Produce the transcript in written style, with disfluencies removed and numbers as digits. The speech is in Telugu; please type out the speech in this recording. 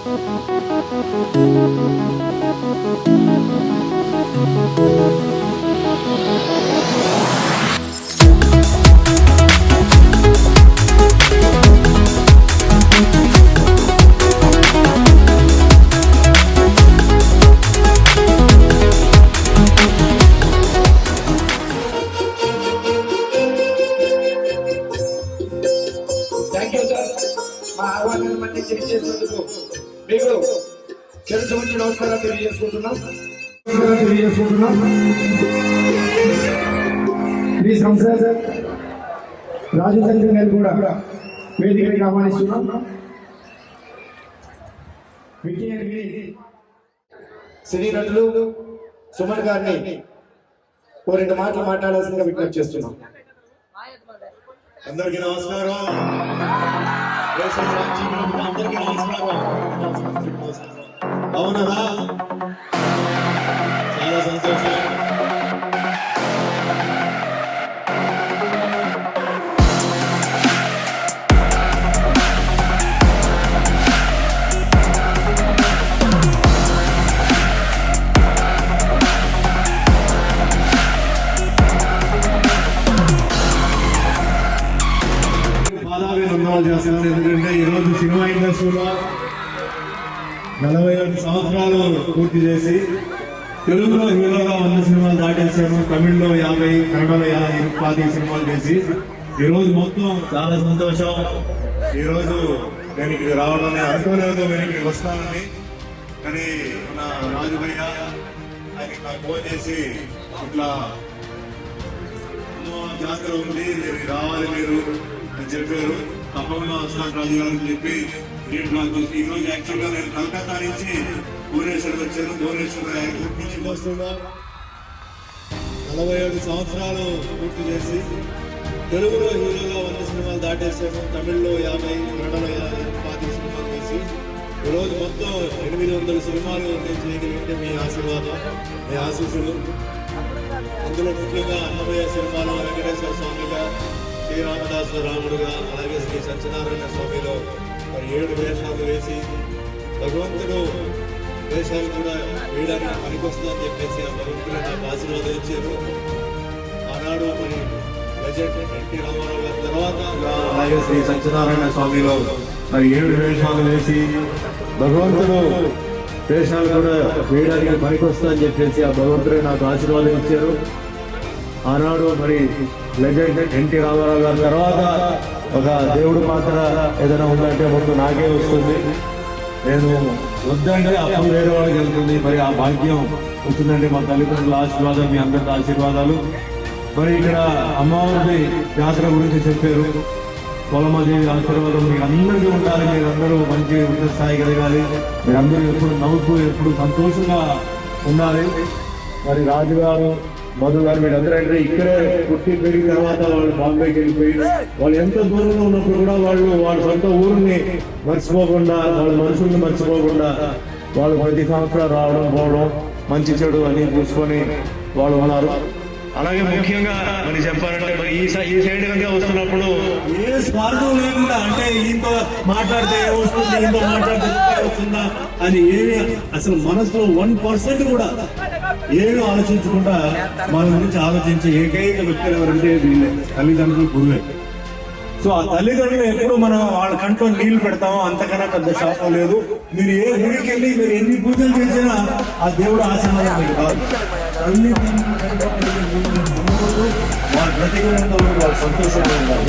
మీకు తెలుసు మంచి నమస్కారం తెలియజేసుకుంటున్నాం. ఈ సంస్థ రాజు సంఘం గారు కూడా వేదికకి ఆహ్వానిస్తున్నాం. సినీ నటులు సుమన్ గారిని ఓ రెండు మాటలు మాట్లాడాల్సిందిగా విజ్ఞప్తి చేస్తున్నాం. అందరికీ నమస్కారం. అందరికీ నమస్కారం. అవునరా, చాలా సంతోషం. చేస్తున్నాను. ఎందుకంటే ఈరోజు సినిమా ఇండస్ట్రీలో 47 సంవత్సరాలు పూర్తి చేసి తెలుగులో హీరోగా 100 సినిమాలు దాటేశాను. తమిళ్లో 50, కన్నడలో 50 సినిమాలు చేసి ఈరోజు మొత్తం చాలా సంతోషం. ఈరోజు నేను ఇక్కడికి రావడం అనుకోలేదు, నేను ఇక్కడికి వస్తానని. కానీ నా రాజుభయ్య ఆయనకి నాకు ఫోన్ చేసి ఇట్లా జాతర ఉంది, నేను రావాలి మీరు అని చెప్పారు. తప్పకుండా వస్తాను రాజు గారు అని చెప్పి ఈ రోజు యాక్చువల్గా నేను కలకత్తా నుంచి భువనేశ్వర్ వచ్చాను. భువనేశ్వర్ ఎయిర్పోర్ట్ నుంచి వస్తున్నా. 47 సంవత్సరాలు పూర్తి చేసి తెలుగులో హీరోగా 100 సినిమాలు దాటేసాము. తమిళ్లో 50, కన్నడలో 50 సినిమాలు చేసి ఈరోజు మొత్తం 800 సినిమాలు నేను చేయగలిగితే మీ ఆశీర్వాదం, మీ ఆశీస్సులు. అందులో ముఖ్యంగా అన్నమయ్య సినిమాలో వెంకటేశ్వర స్వామిగా, శ్రీరామదాసు రాముడుగా, అలాగే శ్రీ సత్యనారాయణ స్వామిలో మరి 7 వేషాలు వేసి భగవంతుడు వేషాలు కూడా వేయడానికి పనికొస్తుందని చెప్పేసి ఆ భగవంతుడు నాకు ఆశీర్వాదం ఇచ్చారు. ఆనాడు మరి లెజెండ్ ఎన్టీ రామారావు గారి తర్వాత అలాగే శ్రీ సత్యనారాయణ స్వామిలో మరి 7 వేషాలు వేసి భగవంతుడు వేషాలు కూడా వేయడానికి పనికొస్తుందని చెప్పేసి ఆ భగవంతుడు నాకు ఆశీర్వాదం ఇచ్చారు. ఆనాడు మరి లెజెండ్ ఎన్టీ రామారావు గారి తర్వాత ఒక దేవుడు పాత్ర ఏదైనా ఉందంటే ముందు నాకే వస్తుంది. నేను వద్దంటే అప్పుడు వేరే వాళ్ళకి వెళ్తుంది. మరి ఆ భాగ్యం వచ్చిందంటే మా తల్లిదండ్రుల ఆశీర్వాదం, మీ అందరి ఆశీర్వాదాలు. మరి ఇక్కడ అమ్మవారి జాతర గురించి చెప్పారు. పొలమాదేవి ఆశీర్వాదం మీకు అందరికీ ఉండాలి. మీరందరూ మంచి ఉన్నత స్థాయి కలగాలి. మీరందరూ ఎప్పుడు నవ్వుతూ ఎప్పుడు సంతోషంగా ఉండాలి. మరి రాజుగారు, మధు గారు వీళ్ళందరూ అంటే ఇక్కడే పుట్టి పెరిగిన తర్వాత వాళ్ళు బాంబేకి వెళ్ళిపోయి వాళ్ళు ఎంత దూరంలో ఉన్నప్పుడు కూడా వాళ్ళ సొంత ఊరిని మర్చిపోకుండా, వాళ్ళ మనుషుల్ని మర్చిపోకుండా వాళ్ళు ప్రతి సంవత్సరం రావడం పోవడం, మంచి చెడు అని చూసుకొని వాళ్ళు ఉన్నారు. అలాగే ముఖ్యంగా మరి చెప్పాలంటే మరి ఈ సైడ్ కనుక వస్తున్నప్పుడు ఏ స్వార్థం లేకుండా, అంటే ఈయనతో మాట్లాడితే ఏమొస్తుంది, ఈయనతో మాట్లాడితే వస్తుందా అని ఏమి అసలు మనసులో 1% కూడా ఏమీ ఆలోచించకుండా మన గురించి ఆలోచించే ఏకైక వ్యక్తులు ఎవరంటే వీళ్ళే, తల్లిదండ్రులు, గురువే. సో ఆ తల్లిదండ్రులు ఎప్పుడు మనం వాళ్ళ కంట్లో నీళ్లు పెడతామో అంతకన్నా పెద్ద శాపం లేదు. మీరు ఏ గుడికి వెళ్ళి మీరు ఎన్ని పూజలు చేసినా ఆ దేవుడు ఆశీర్వాదం మీకు కాదు. వాళ్ళ ప్రతికూలంగా వాళ్ళు సంతోషంగా ఉన్నారు.